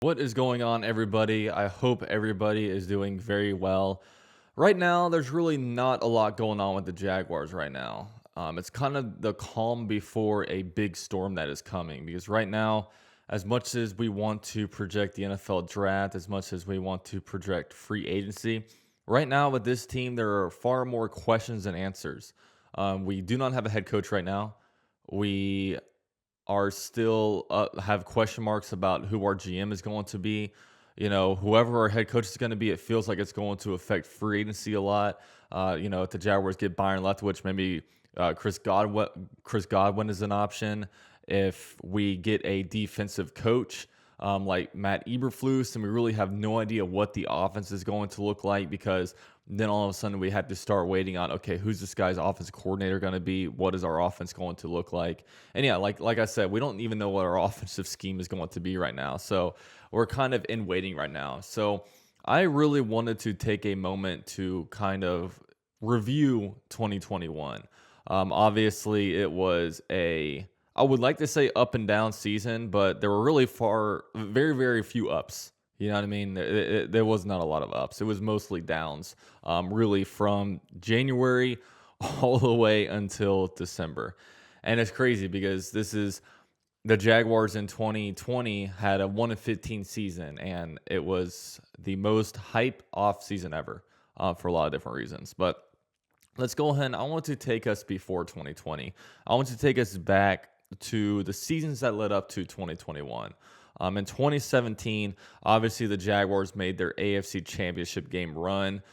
What is going on, everybody? I hope everybody is doing very well. Right now, there's really not a lot going on with the Jaguars right now. It's kind of the calm before a big storm that is coming because right now, as much as we want to project the NFL draft, as much as we want to project free agency, right now with this team, there are far more questions than answers. We do not have a head coach right now. We are still have question marks about who our GM is going to be. Whoever our head coach is going to be, it feels like it's going to affect free agency a lot. If the Jaguars get Byron Leftwich, maybe Chris Godwin is an option. If we get a defensive coach like Matt Eberflus, and we really have no idea what the offense is going to look like because then all of a sudden we have to start waiting on, okay, who's this guy's offensive coordinator going to be? What is our offense going to look like? And yeah, like I said, we don't even know what our offensive scheme is going to be right now. So we're kind of in waiting right now. So I really wanted to take a moment to kind of review 2021. Obviously, it was I would like to say up and down season, but there were really very, very few ups. You know what I mean? There was not a lot of ups. It was mostly downs, really from January all the way until December. And it's crazy because this is the Jaguars in 2020 had a 1-15 season, and it was the most hype off season ever for a lot of different reasons. But let's go ahead. I want to take us before 2020. I want to take us back to the seasons that led up to 2021. In 2017, obviously the Jaguars made their AFC Championship game run.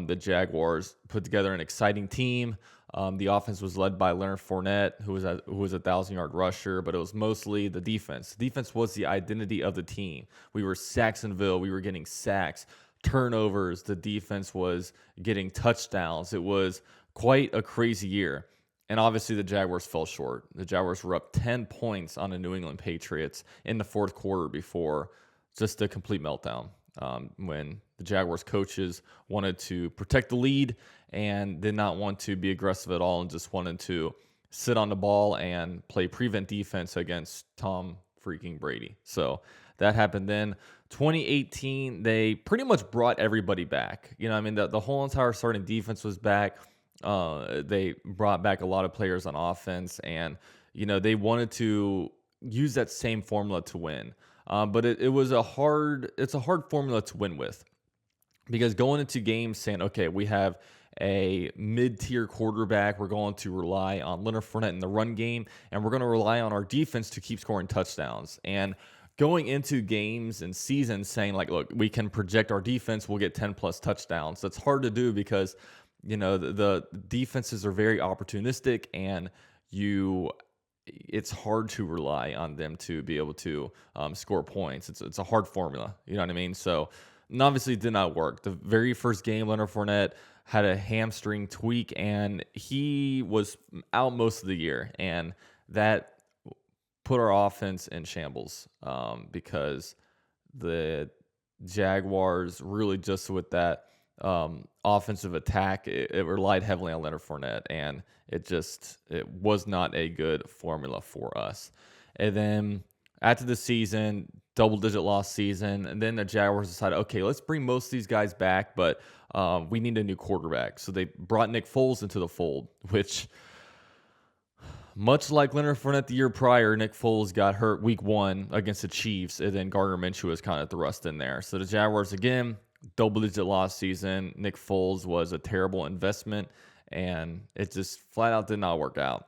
The Jaguars put together an exciting team. The offense was led by Leonard Fournette, who was a 1,000-yard rusher, but it was mostly the defense. The defense was the identity of the team. We were Saxonville. We were getting sacks, turnovers. The defense was getting touchdowns. It was quite a crazy year. And obviously, the Jaguars fell short. The Jaguars were up 10 points on the New England Patriots in the fourth quarter before just a complete meltdown when the Jaguars coaches wanted to protect the lead and did not want to be aggressive at all and just wanted to sit on the ball and play prevent defense against Tom freaking Brady. So that happened then. 2018, they pretty much brought everybody back. The whole entire starting defense was back. They brought back a lot of players on offense, and they wanted to use that same formula to win. But it's a hard formula to win with because going into games saying, okay, we have a mid-tier quarterback, we're going to rely on Leonard Fournette in the run game, and we're going to rely on our defense to keep scoring touchdowns. And going into games and seasons saying like, look, we can project our defense, we'll get 10 plus touchdowns. That's hard to do because the defenses are very opportunistic, and it's hard to rely on them to be able to score points. It's a hard formula, you know what I mean? So, and obviously, it did not work. The very first game, Leonard Fournette had a hamstring tweak, and he was out most of the year, and that put our offense in shambles because the Jaguars really just with that offensive attack, it relied heavily on Leonard Fournette, and it was not a good formula for us. And then after the season, double-digit loss season, and then the Jaguars decided, okay, let's bring most of these guys back, but we need a new quarterback. So they brought Nick Foles into the fold, which, much like Leonard Fournette the year prior, Nick Foles got hurt week 1 against the Chiefs, and then Gardner Minshew was kind of thrust in there. So the Jaguars, again, double-digit loss season. Nick Foles was a terrible investment, and it just flat out did not work out.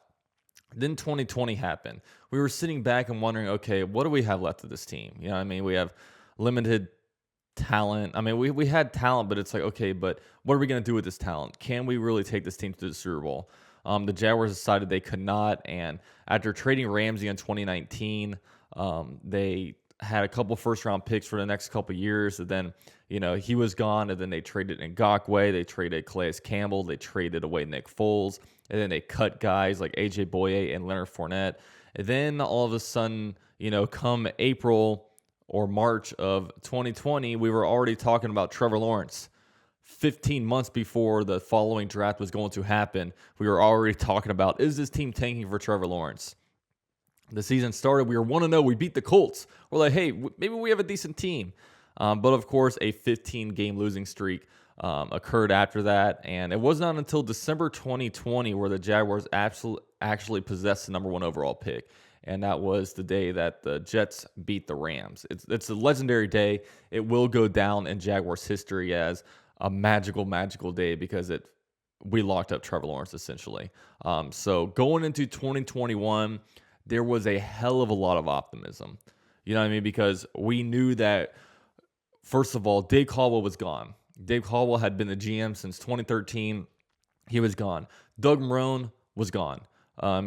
Then 2020 happened. We were sitting back and wondering, okay, what do we have left of this team? You know what I mean? We have limited talent. I mean, we had talent, but it's like, okay, but what are we going to do with this talent? Can we really take this team to the Super Bowl? The Jaguars decided they could not, and after trading Ramsey in 2019, they had a couple first-round picks for the next couple years, and then, he was gone, and then they traded Ngakoue, they traded Calais Campbell, they traded away Nick Foles, and then they cut guys like A.J. Boye and Leonard Fournette. And then all of a sudden, come April or March of 2020, we were already talking about Trevor Lawrence. 15 months before the following draft was going to happen, we were already talking about, is this team tanking for Trevor Lawrence? The season started, we were 1-0. We beat the Colts. We're like, hey, maybe we have a decent team. But of course, a 15-game losing streak occurred after that. And it was not until December 2020 where the Jaguars actually possessed the number 1 overall pick. And that was the day that the Jets beat the Rams. It's a legendary day. It will go down in Jaguars history as a magical day because we locked up Trevor Lawrence essentially. So going into 2021, there was a hell of a lot of optimism. You know what I mean? Because we knew that, first of all, Dave Caldwell was gone. Dave Caldwell had been the GM since 2013. He was gone. Doug Marrone was gone.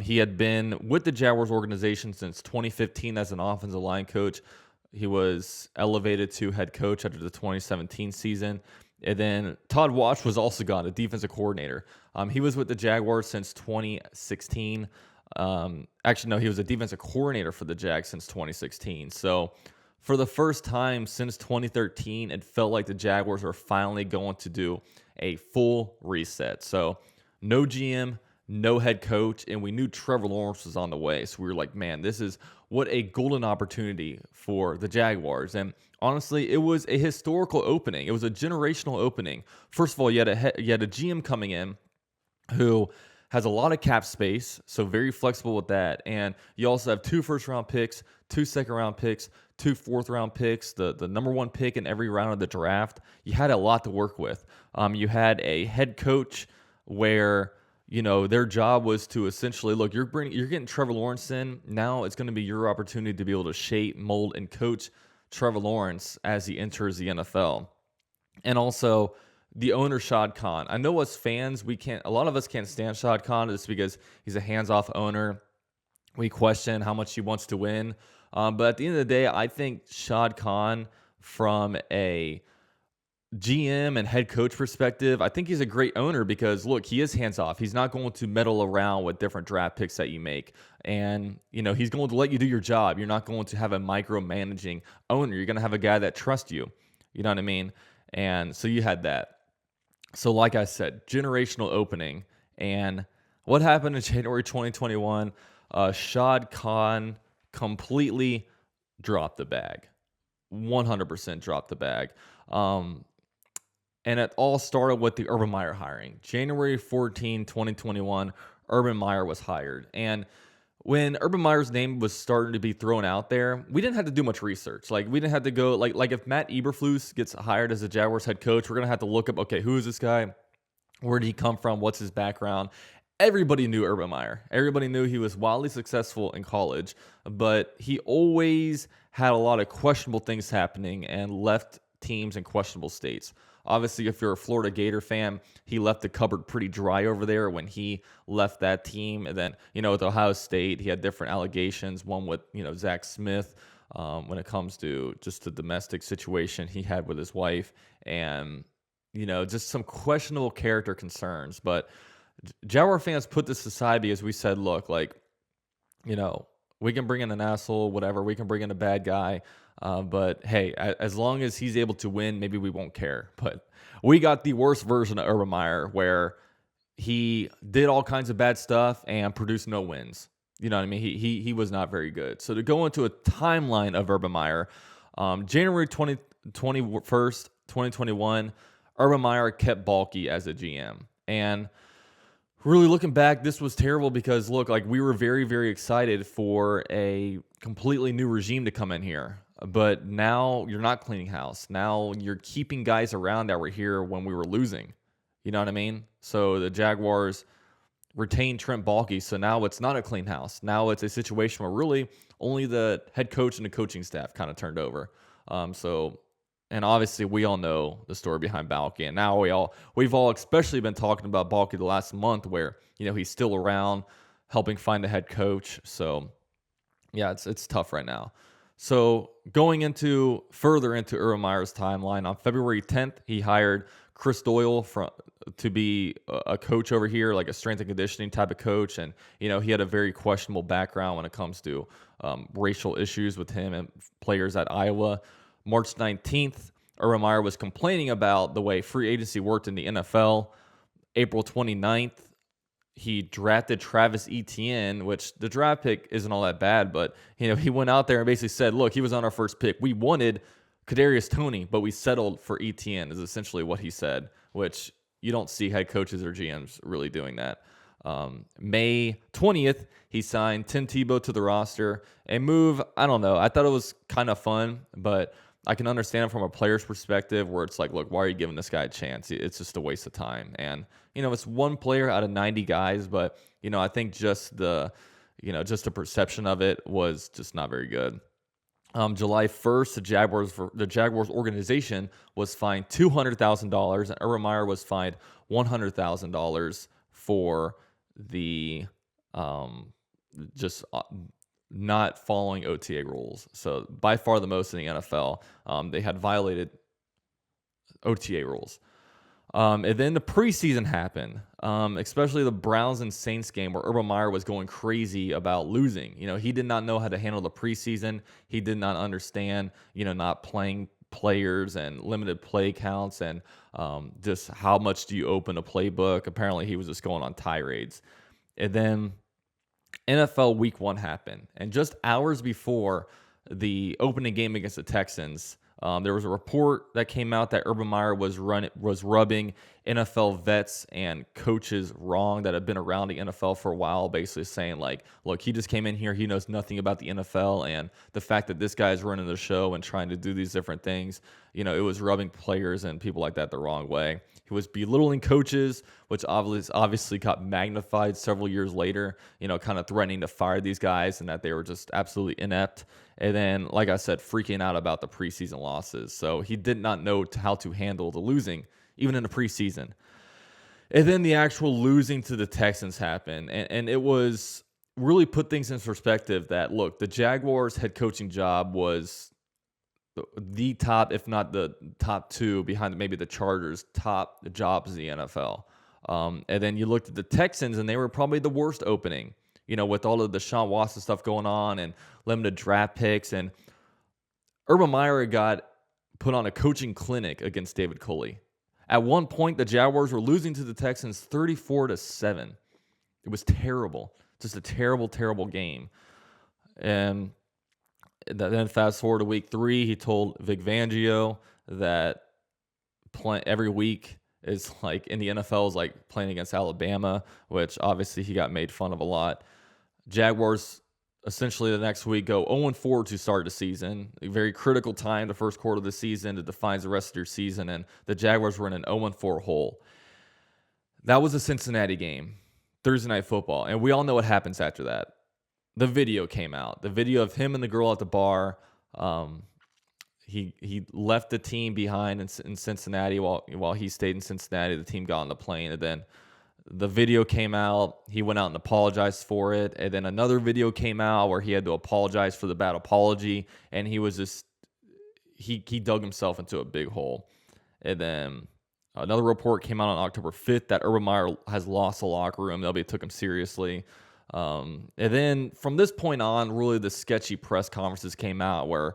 He had been with the Jaguars organization since 2015 as an offensive line coach. He was elevated to head coach after the 2017 season. And then Todd Wash was also gone, the defensive coordinator. He was with the Jaguars since 2016. Actually, no, he was a defensive coordinator for the Jags since 2016. So for the first time since 2013, it felt like the Jaguars were finally going to do a full reset. So no GM, no head coach, and we knew Trevor Lawrence was on the way. So we were like, man, this is what a golden opportunity for the Jaguars. And honestly, it was a historical opening. It was a generational opening. First of all, you had a GM coming in who has a lot of cap space, so very flexible with that. And you also have 2 first-round picks, 2 second-round picks, 2 fourth-round picks, the number 1 pick in every round of the draft. You had a lot to work with. You had a head coach where, you know, their job was to essentially, look, you're getting Trevor Lawrence in. Now it's going to be your opportunity to be able to shape, mold, and coach Trevor Lawrence as he enters the NFL. And also the owner, Shad Khan. I know as fans, a lot of us can't stand Shad Khan just because he's a hands-off owner. We question how much he wants to win. But at the end of the day, I think Shad Khan, from a GM and head coach perspective, I think he's a great owner because, look, he is hands-off. He's not going to meddle around with different draft picks that you make. And, you know, he's going to let you do your job. You're not going to have a micromanaging owner. You're going to have a guy that trusts you. You know what I mean? And so you had that. So like I said, generational opening. And what happened in January 2021? Shad Khan completely dropped the bag. 100% dropped the bag. And it all started with the Urban Meyer hiring. January 14, 2021, Urban Meyer was hired. And when Urban Meyer's name was starting to be thrown out there, we didn't have to do much research. Like, we didn't have to go, like if Matt Eberflus gets hired as a Jaguars head coach, we're going to have to look up, okay, who is this guy? Where did he come from? What's his background? Everybody knew Urban Meyer. Everybody knew he was wildly successful in college, but he always had a lot of questionable things happening and left teams in questionable states. Obviously, if you're a Florida Gator fan, he left the cupboard pretty dry over there when he left that team. And then, you know, with Ohio State, he had different allegations, one with, you know, Zach Smith, when it comes to just the domestic situation he had with his wife and, you know, just some questionable character concerns. But Jaguar fans put this aside because we said, look, like, you know, we can bring in an asshole, whatever. We can bring in a bad guy. But hey, as long as he's able to win, maybe we won't care. But we got the worst version of Urban Meyer where he did all kinds of bad stuff and produced no wins. You know what I mean? He was not very good. So to go into a timeline of Urban Meyer, January 21st, 2021, Urban Meyer kept Balky as a GM. And really looking back, this was terrible because, look, like, we were very, very excited for a completely new regime to come in here. But now you're not cleaning house. Now you're keeping guys around that were here when we were losing. You know what I mean? So the Jaguars retained Trent Baalke. So now it's not a clean house. Now it's a situation where really only the head coach and the coaching staff kind of turned over. And obviously we all know the story behind Baalke. And now we've all especially been talking about Baalke the last month where, you know, he's still around helping find a head coach. So yeah, it's tough right now. So going further into Urban Meyer's timeline, on February 10th, he hired Chris Doyle to be a coach over here, like a strength and conditioning type of coach. And, you know, he had a very questionable background when it comes to racial issues with him and players at Iowa. March 19th, Urban Meyer was complaining about the way free agency worked in the NFL. April 29th, he drafted Travis Etienne, which the draft pick isn't all that bad, but he went out there and basically said, "Look, he was on our first pick. We wanted Kadarius Toney, but we settled for Etienne." Is essentially what he said, which you don't see head coaches or GMs really doing that. May 20th, he signed Tim Tebow to the roster. A move, I don't know. I thought it was kind of fun, but I can understand from a player's perspective where it's like, look, why are you giving this guy a chance? It's just a waste of time. And, it's one player out of 90 guys, but, I think just just the perception of it was just not very good. July 1st, the Jaguars organization was fined $200,000, and Urban Meyer was fined $100,000 for the just not following OTA rules. So by far the most in the NFL. They had violated OTA rules. And then the preseason happened, especially the Browns and Saints game where Urban Meyer was going crazy about losing. He did not know how to handle the preseason. He did not understand, not playing players and limited play counts and just how much do you open a playbook. Apparently he was just going on tirades. And then NFL Week 1 happened. And just hours before the opening game against the Texans, there was a report that came out that Urban Meyer was rubbing NFL vets and coaches wrong that have been around the NFL for a while, basically saying like, look, he just came in here, he knows nothing about the NFL, and the fact that this guy's running the show and trying to do these different things, it was rubbing players and people like that the wrong way. He was belittling coaches, which obviously got magnified several years later, kind of threatening to fire these guys and that they were just absolutely inept. And then, like I said, freaking out about the preseason losses. So he did not know how to handle the losing, even in the preseason. And then the actual losing to the Texans happened. And it was really put things in perspective that, look, the Jaguars head coaching job was the top, if not the top two, behind maybe the Chargers, top jobs in the NFL. And then you looked at the Texans, and they were probably the worst opening, with all of the Deshaun Watson stuff going on and limited draft picks. And Urban Meyer got put on a coaching clinic against David Culley. At one point, the Jaguars were losing to the Texans 34-7. It was terrible. Just a terrible, terrible game. And then fast forward to week 3, he told Vic Fangio that every week is like in the NFL is like playing against Alabama, which obviously he got made fun of a lot. Jaguars essentially the next week go 0-4 to start the season. A very critical time, the first quarter of the season, that defines the rest of your season, and the Jaguars were in an 0-4 hole. That was a Cincinnati game, Thursday Night Football, and we all know what happens after that. The video came out. The video of him and the girl at the bar. He left the team behind in Cincinnati while he stayed in Cincinnati. The team got on the plane, and then the video came out. He went out and apologized for it. And then another video came out where he had to apologize for the bad apology. And he was just, he dug himself into a big hole. And then another report came out on October 5th that Urban Meyer has lost the locker room. Nobody took him seriously. And then from this point on, really the sketchy press conferences came out where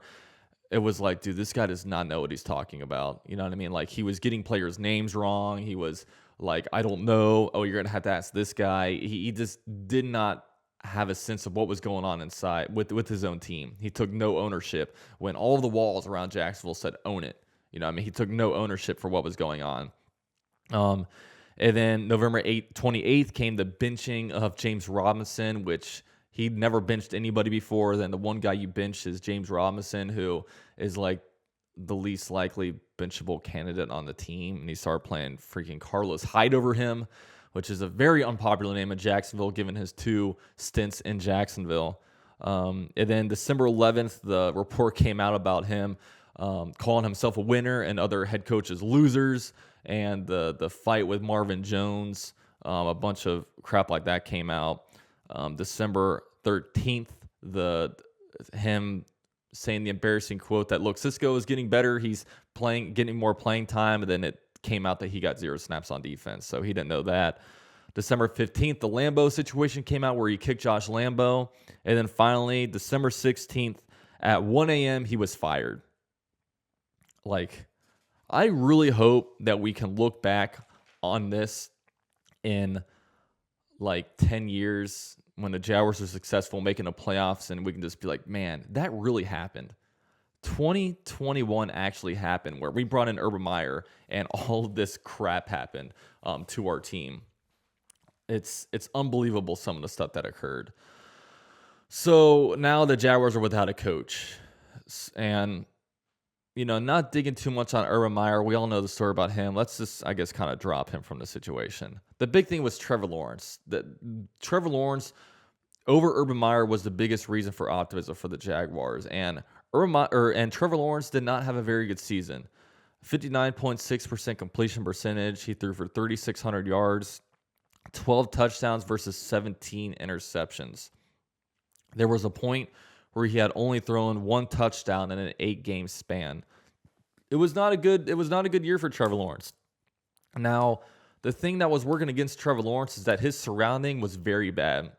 it was like, dude, this guy does not know what he's talking about. You know what I mean? Like, he was getting players' names wrong. He was like, I don't know. Oh, you're going to have to ask this guy. He just did not have a sense of what was going on inside with his own team. He took no ownership when all of the walls around Jacksonville said, own it. You know what I mean? He took no ownership for what was going on. And then November 28th came the benching of James Robinson, which he'd never benched anybody before. Then the one guy you bench is James Robinson, who is like the least likely benchable candidate on the team. And he started playing freaking Carlos Hyde over him, which is a very unpopular name in Jacksonville, given his 2 stints in Jacksonville. And then December 11th, the report came out about him calling himself a winner and other head coaches losers. And the fight with Marvin Jones, a bunch of crap like that came out. December 13th, him saying the embarrassing quote that, look, Cisco is getting better. He's getting more playing time. And then it came out that he got 0 snaps on defense. So he didn't know that. December 15th, the Lambeau situation came out where he kicked Josh Lambeau. And then finally, December 16th at 1 a.m., he was fired. Like, I really hope that we can look back on this in like 10 years when the Jaguars are successful making the playoffs, and we can just be like, man, that really happened. 2021 actually happened where we brought in Urban Meyer and all of this crap happened to our team. It's unbelievable some of the stuff that occurred. So now the Jaguars are without a coach. And, not digging too much on Urban Meyer. We all know the story about him. Let's just, I guess, kind of drop him from the situation. The big thing was Trevor Lawrence. Trevor Lawrence over Urban Meyer was the biggest reason for optimism for the Jaguars. And Trevor Lawrence did not have a very good season. 59.6% completion percentage. He threw for 3,600 yards, 12 touchdowns versus 17 interceptions. There was a point where he had only thrown one touchdown in an 8-game span. It was not a good year for Trevor Lawrence. Now, the thing that was working against Trevor Lawrence is that his surrounding was very bad.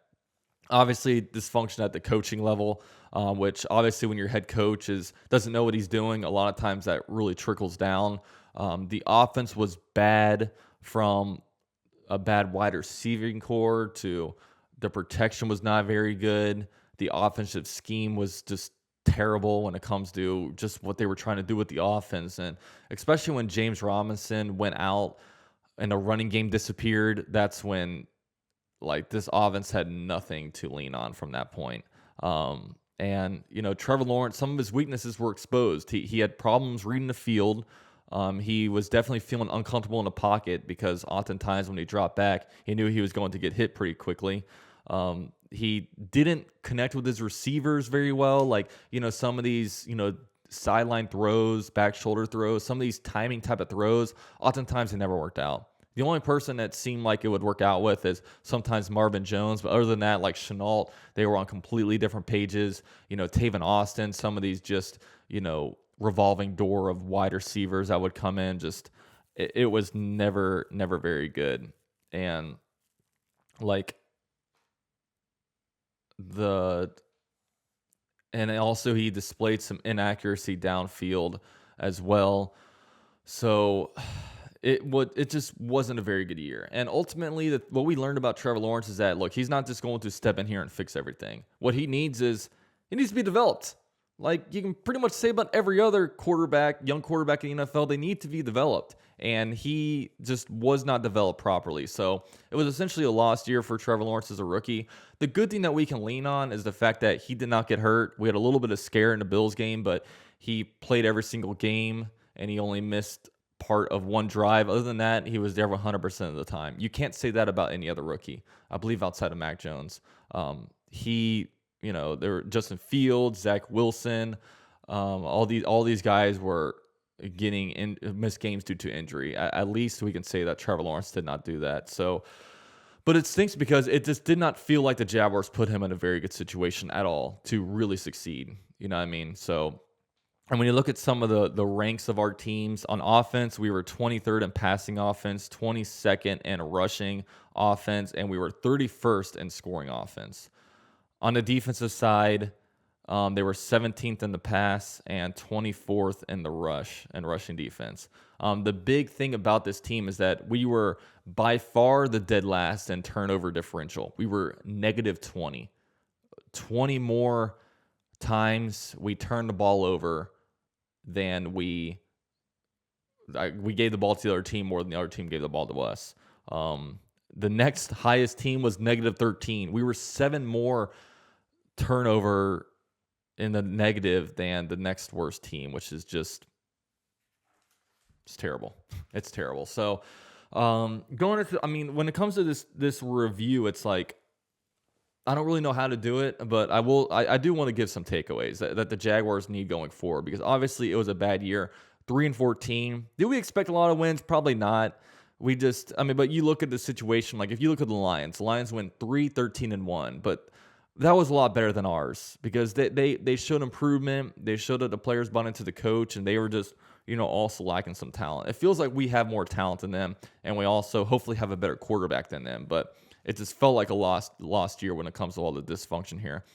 Obviously, dysfunction at the coaching level, which obviously when your head coach doesn't know what he's doing, a lot of times that really trickles down. The offense was bad, from a bad wide receiving core to the protection was not very good. The offensive scheme was just terrible when it comes to just what they were trying to do with the offense. And especially when James Robinson went out and the running game disappeared, that's when this offense had nothing to lean on from that point. And Trevor Lawrence, some of his weaknesses were exposed. He had problems reading the field. He was definitely feeling uncomfortable in the pocket because oftentimes when he dropped back, he knew he was going to get hit pretty quickly. He didn't connect with his receivers very well. Some of these, sideline throws, back shoulder throws, some of these timing type of throws, oftentimes they never worked out. The only person that seemed like it would work out with is sometimes Marvin Jones. But other than that, like Chenault, they were on completely different pages. Taven Austin, some of these just, revolving door of wide receivers that would come in. Just, it was never very good. And and also he displayed some inaccuracy downfield as well. So it just wasn't a very good year. And ultimately, what we learned about Trevor Lawrence is that, look, he's not just going to step in here and fix everything. What he needs to be developed. Like you can pretty much say about every other young quarterback in the NFL, they need to be developed. And he just was not developed properly. So it was essentially a lost year for Trevor Lawrence as a rookie. The good thing that we can lean on is the fact that he did not get hurt. We had a little bit of scare in the Bills game, but he played every single game and he only missed part of one drive. Other than that, he was there 100% of the time. You can't say that about any other rookie, I believe, outside of Mac Jones. There were Justin Fields, Zach Wilson, all these guys were getting missed games due to injury. At least we can say that Trevor Lawrence did not do that. So, but it stinks because it just did not feel like the Jaguars put him in a very good situation at all to really succeed. You know what I mean? So, and when you look at some of the ranks of our teams on offense, we were 23rd in passing offense, 22nd in rushing offense, and we were 31st in scoring offense. On the defensive side, they were 17th in the pass and 24th in the rushing defense. The big thing about this team is that we were by far the dead last in turnover differential. We were negative 20. 20 more times we turned the ball over than we gave the ball to the other team more than the other team gave the ball to us. The next highest team was negative 13. We were 7 more turnover in the negative than the next worst team, which is just, it's terrible. It's terrible. So when it comes to this review, it's like, I don't really know how to do it, but I do want to give some takeaways that the Jaguars need going forward, because obviously it was a bad year. 3-14. Did we expect a lot of wins? Probably not. But you look at the situation, like if you look at the Lions went 3-13-1, but that was a lot better than ours because they showed improvement. They showed that the players bought into the coach, and they were just, also lacking some talent. It feels like we have more talent than them, and we also hopefully have a better quarterback than them, but it just felt like a lost year when it comes to all the dysfunction here.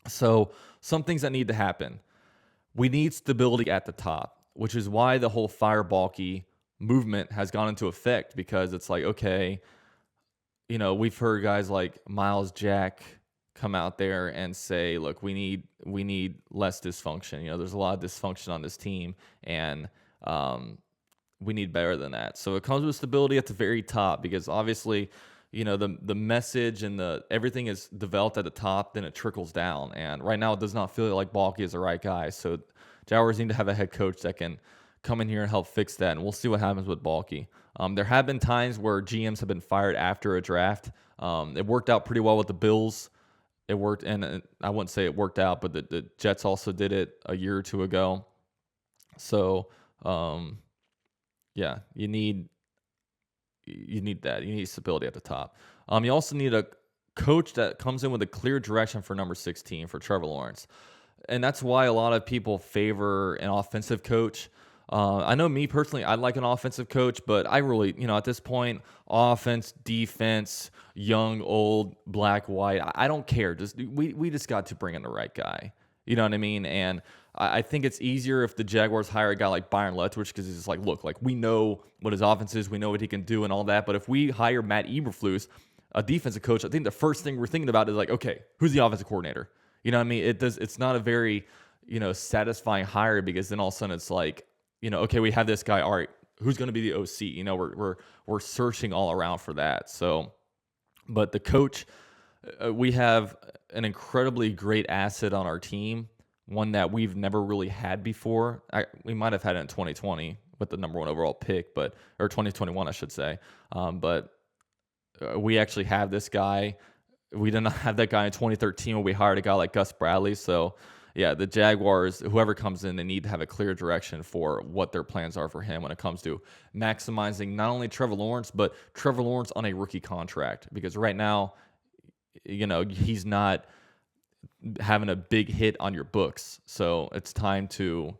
So some things that need to happen. We need stability at the top, which is why the whole fire Balky movement has gone into effect, because it's like, okay, we've heard guys like Miles Jack come out there and say, "Look, we need less dysfunction. There's a lot of dysfunction on this team, and we need better than that." So it comes with stability at the very top because obviously, the message and the everything is developed at the top, then it trickles down. And right now, it does not feel like Balky is the right guy. So Jaguars need to have a head coach that can come in here and help fix that. And we'll see what happens with Balky. There have been times where GMs have been fired after a draft. It worked out pretty well with the Bills. It worked, and I wouldn't say it worked out, but the Jets also did it a year or two ago. So, yeah, you need that. You need stability at the top. You also need a coach that comes in with a clear direction for number 16 for Trevor Lawrence, and that's why a lot of people favor an offensive coach. I know me personally, I like an offensive coach, but I really, at this point, offense, defense, young, old, black, white, I don't care. We just got to bring in the right guy. You know what I mean? And I think it's easier if the Jaguars hire a guy like Byron Leftwich because it's like, look, like we know what his offense is, we know what he can do and all that. But if we hire Matt Eberflus, a defensive coach, I think the first thing we're thinking about is like, okay, who's the offensive coordinator? You know what I mean? It's not a very, satisfying hire because then all of a sudden it's like, okay, we have this guy. All right, who's going to be the OC? We're searching all around for that. So, but the coach, we have an incredibly great asset on our team, one that we've never really had before. We might have had it in 2020 with the number 1 overall pick, or 2021, I should say. But we actually have this guy. We did not have that guy in 2013 when we hired a guy like Gus Bradley. So, yeah, the Jaguars, whoever comes in, they need to have a clear direction for what their plans are for him when it comes to maximizing not only Trevor Lawrence, but Trevor Lawrence on a rookie contract. Because right now, he's not having a big hit on your books. So it's time to,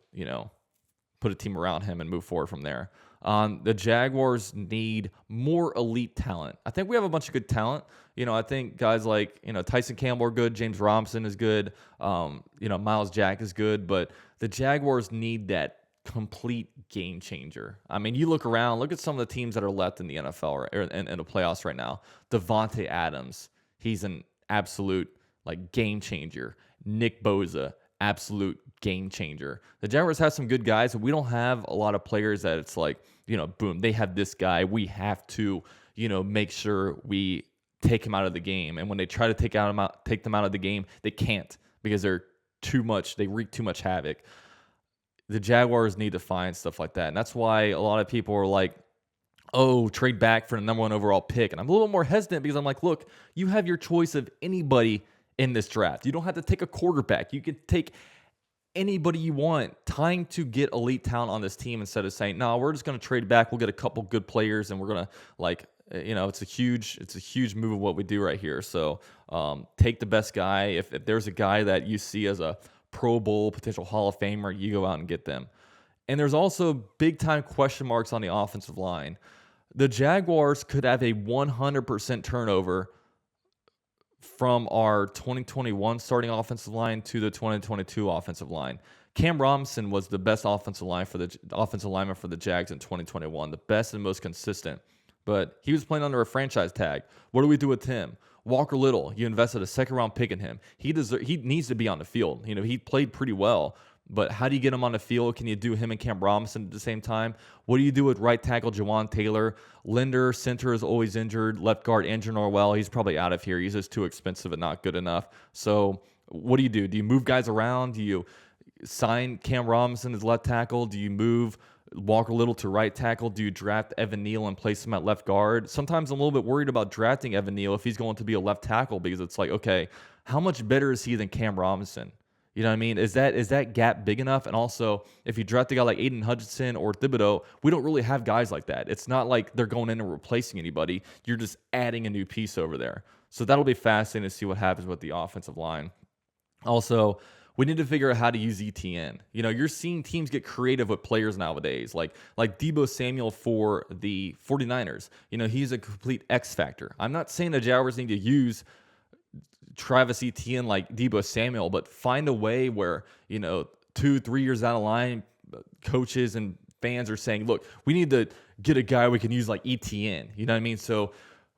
put a team around him and move forward from there. The Jaguars need more elite talent. I think we have a bunch of good talent. I think guys like, Tyson Campbell are good. James Robinson is good. Miles Jack is good. But the Jaguars need that complete game changer. I mean, you look around, look at some of the teams that are left in the NFL or in the playoffs right now. Devontae Adams, he's an absolute game changer. Nick Bosa, absolute game changer. The Jaguars have some good guys, but we don't have a lot of players that it's like, boom, they have this guy. We have to, make sure we take him out of the game. And when they try to take them out of the game, they can't because they're too much. They wreak too much havoc. The Jaguars need to find stuff like that. And that's why a lot of people are like, oh, trade back for the number 1 overall pick. And I'm a little more hesitant because I'm like, look, you have your choice of anybody in this draft. You don't have to take a quarterback. You can take anybody you want. Time to get elite talent on this team instead of saying, no, we're just going to trade back. We'll get a couple good players and we're going to it's a huge move of what we do right here. So take the best guy. If there's a guy that you see as a Pro Bowl potential Hall of Famer, you go out and get them. And there's also big time question marks on the offensive line. The Jaguars could have a 100% turnover from our 2021 starting offensive line to the 2022 offensive line. Cam Robinson was the best offensive lineman for the Jags in 2021, the best and most consistent. But he was playing under a franchise tag. What do we do with him? Walker Little, you invested a second-round pick in him. He needs to be on the field. He played pretty well. But how do you get him on the field? Can you do him and Cam Robinson at the same time? What do you do with right tackle Jawan Taylor? Linder, center is always injured. Left guard Andrew Norwell, he's probably out of here. He's just too expensive and not good enough. So what do you do? Do you move guys around? Do you sign Cam Robinson as left tackle? Do you move Walker Little to right tackle? Do you draft Evan Neal and place him at left guard? Sometimes I'm a little bit worried about drafting Evan Neal if he's going to be a left tackle because it's like, okay, how much better is he than Cam Robinson? You know what I mean? Is that gap big enough? And also, if you draft a guy like Aiden Hutchinson or Thibodeau, we don't really have guys like that. It's not like they're going in and replacing anybody. You're just adding a new piece over there. So that'll be fascinating to see what happens with the offensive line. Also, we need to figure out how to use ETN. You're seeing teams get creative with players nowadays, like Deebo Samuel for the 49ers. He's a complete X factor. I'm not saying the Jaguars need to use Travis Etienne like Deebo Samuel, but find a way where 2-3 years down the line, coaches and fans are saying, look, we need to get a guy we can use like Etienne. You know what I mean? So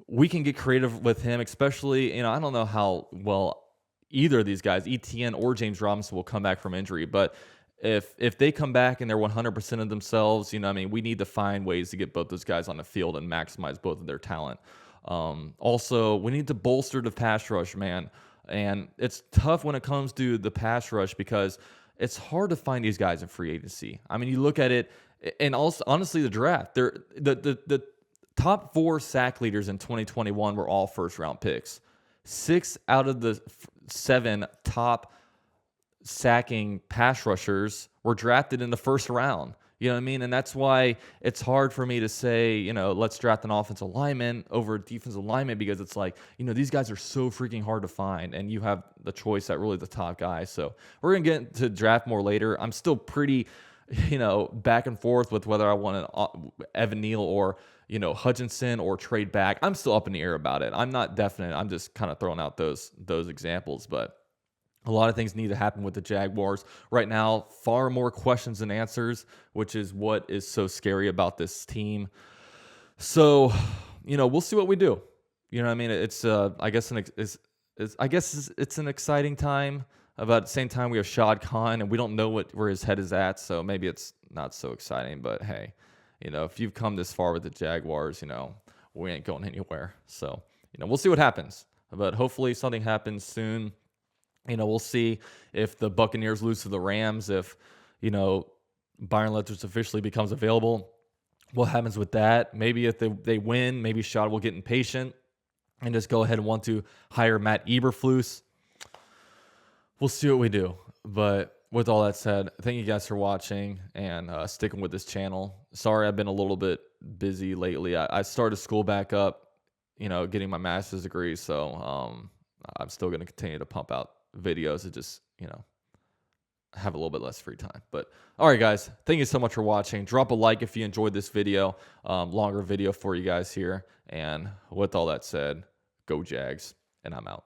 we can get creative with him, especially, I don't know how well either of these guys, ETN or James Robinson, will come back from injury. But if they come back and they're 100% of themselves, we need to find ways to get both those guys on the field and maximize both of their talent. Also, we need to bolster the pass rush, man. And it's tough when it comes to the pass rush because it's hard to find these guys in free agency. You look at it, and also honestly, the draft. The top 4 sack leaders in 2021 were all first round picks. 6 out of the 7 top sacking pass rushers were drafted in the first round. You know what I mean? And that's why it's hard for me to say, let's draft an offensive lineman over a defensive lineman, because it's like, these guys are so freaking hard to find, and you have the choice at really the top guy. So we're going to get to draft more later. I'm still pretty, back and forth with whether I want an Evan Neal or, Hutchinson or trade back. I'm still up in the air about it. I'm not definite. I'm just kind of throwing out those examples, but a lot of things need to happen with the Jaguars. Right now, far more questions than answers, which is what is so scary about this team. So, we'll see what we do. It's I guess it's an exciting time. But at the same time, we have Shad Khan, and we don't know where his head is at. So maybe it's not so exciting. But hey, if you've come this far with the Jaguars, we ain't going anywhere. So we'll see what happens. But hopefully something happens soon. We'll see if the Buccaneers lose to the Rams, if, Byron Leftwich officially becomes available. What happens with that? Maybe if they win, maybe Shad will get impatient and just go ahead and want to hire Matt Eberflus. We'll see what we do. But with all that said, thank you guys for watching and sticking with this channel. Sorry I've been a little bit busy lately. I started school back up, getting my master's degree. So I'm still going to continue to pump out videos to just, have a little bit less free time. But all right, guys, thank you so much for watching. Drop a like if you enjoyed this video. Longer video for you guys here. And with all that said, go Jags, and I'm out.